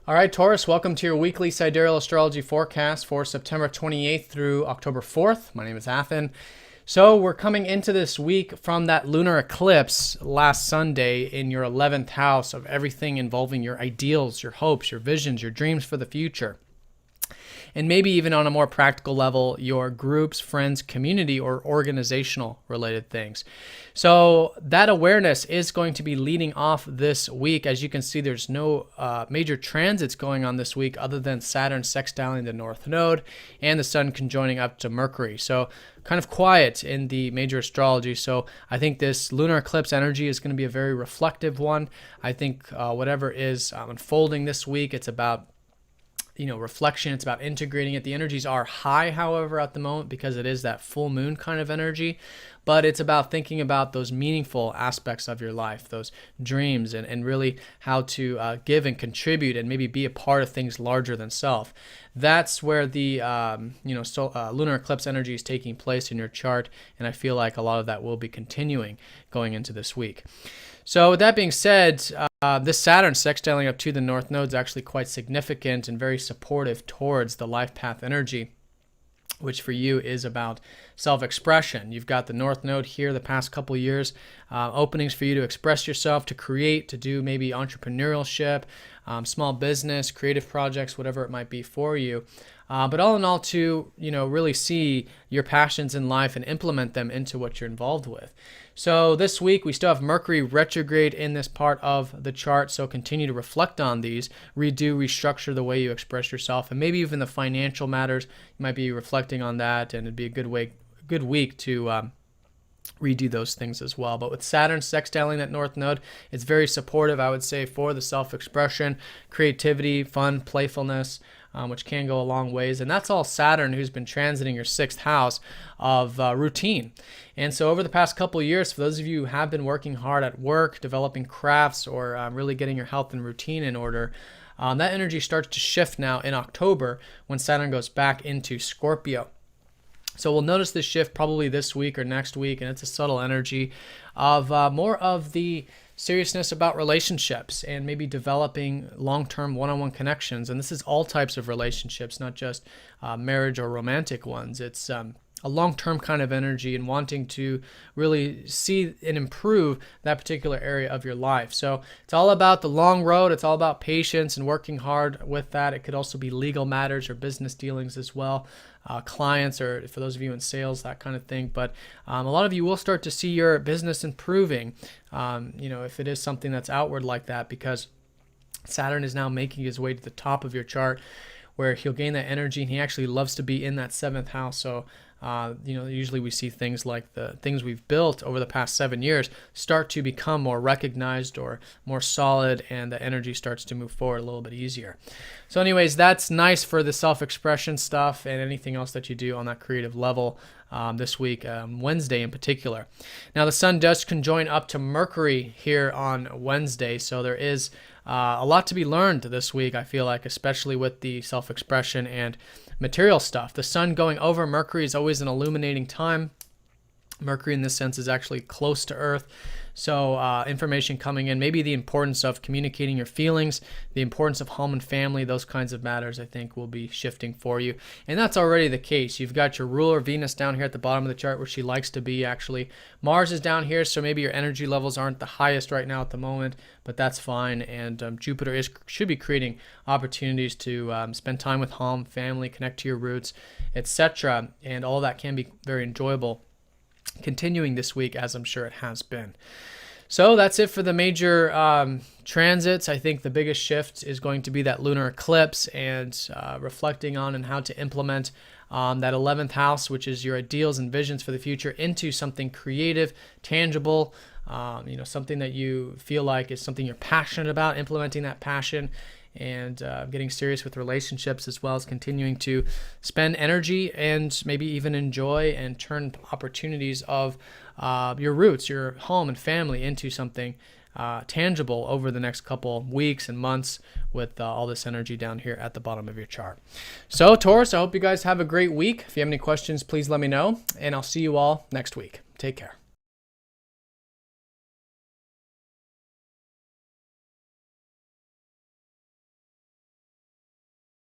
All right, Taurus, welcome to your weekly Sidereal Astrology forecast for September 28th through October 4th. My name is Athen. So we're coming into this week from that lunar eclipse last Sunday in your 11th house of everything involving your ideals, your hopes, your visions, your dreams for the future. And maybe even on a more practical level, your groups, friends, community, or organizational related things. So that awareness is going to be leading off this week. As you can see, there's no major transits going on this week other than Saturn sextiling the North Node and the Sun conjoining up to Mercury. So kind of quiet in the major astrology. So I think this lunar eclipse energy is going to be a very reflective one. I think whatever is unfolding this week, it's about reflection. It's about integrating it. The energies are high, however, at the moment because it is that full moon kind of energy, but it's about thinking about those meaningful aspects of your life, those dreams, and really how to give and contribute and maybe be a part of things larger than self. That's where the lunar eclipse energy is taking place in your chart, and I feel like a lot of that will be continuing going into this week. So with that being said, this Saturn sextiling up to the North Node is actually quite significant and very supportive towards the life path energy, which for you is about self-expression. You've got the North Node here the past couple years, openings for you to express yourself, to create, to do maybe entrepreneurship, small business, creative projects, whatever it might be for you. But all in all, to really see your passions in life and implement them into what you're involved with. So this week we still have Mercury retrograde in this part of the chart. So continue to reflect on these, restructure the way you express yourself, and maybe even the financial matters. You might be reflecting on that, and it'd be a good week to redo those things as well. But with Saturn sextiling that North Node, it's very supportive, I would say, for the self-expression, creativity, fun, playfulness, which can go a long ways. And that's all Saturn, who's been transiting your 6th house of routine. And so over the past couple of years, for those of you who have been working hard at work, developing crafts, or really getting your health and routine in order, that energy starts to shift now in October when Saturn goes back into Scorpio. So we'll notice this shift probably this week or next week, and it's a subtle energy of more of the seriousness about relationships and maybe developing long-term one-on-one connections. And this is all types of relationships, not just marriage or romantic ones. It's a long-term kind of energy and wanting to really see and improve that particular area of your life. So it's all about the long road. It's all about patience and working hard with that. It could also be legal matters or business dealings as well, clients, or for those of you in sales, that kind of thing. But a lot of you will start to see your business improving, if it is something that's outward like that, because Saturn is now making his way to the top of your chart, where he'll gain that energy, and he actually loves to be in that 7th house. So usually we see things like the things we've built over the past 7 years start to become more recognized or more solid, and the energy starts to move forward a little bit easier. So anyways, that's nice for the self-expression stuff and anything else that you do on that creative level this week, Wednesday in particular. Now the Sun does conjoin up to Mercury here on Wednesday, so there is a lot to be learned this week, I feel like, especially with the self-expression and material stuff. The Sun going over Mercury is always an illuminating time. Mercury in this sense is actually close to Earth. So information coming in, maybe the importance of communicating your feelings, the importance of home and family, those kinds of matters I think will be shifting for you. And that's already the case. You've got your ruler Venus down here at the bottom of the chart where she likes to be actually. Mars is down here, so maybe your energy levels aren't the highest right now at the moment, but that's fine. And Jupiter should be creating opportunities to spend time with home, family, connect to your roots, etc. And all that can be very enjoyable continuing this week, as I'm sure it has been. So that's it for the major transits. I think the biggest shift is going to be that lunar eclipse and reflecting on and how to implement that 11th house, which is your ideals and visions for the future, into something creative, tangible, something that you feel like is something you're passionate about, implementing that passion, and getting serious with relationships, as well as continuing to spend energy and maybe even enjoy and turn opportunities of your roots, your home and family, into something tangible over the next couple weeks and months with all this energy down here at the bottom of your chart. So Taurus, I hope you guys have a great week. If you have any questions, please let me know, and I'll see you all next week. Take care.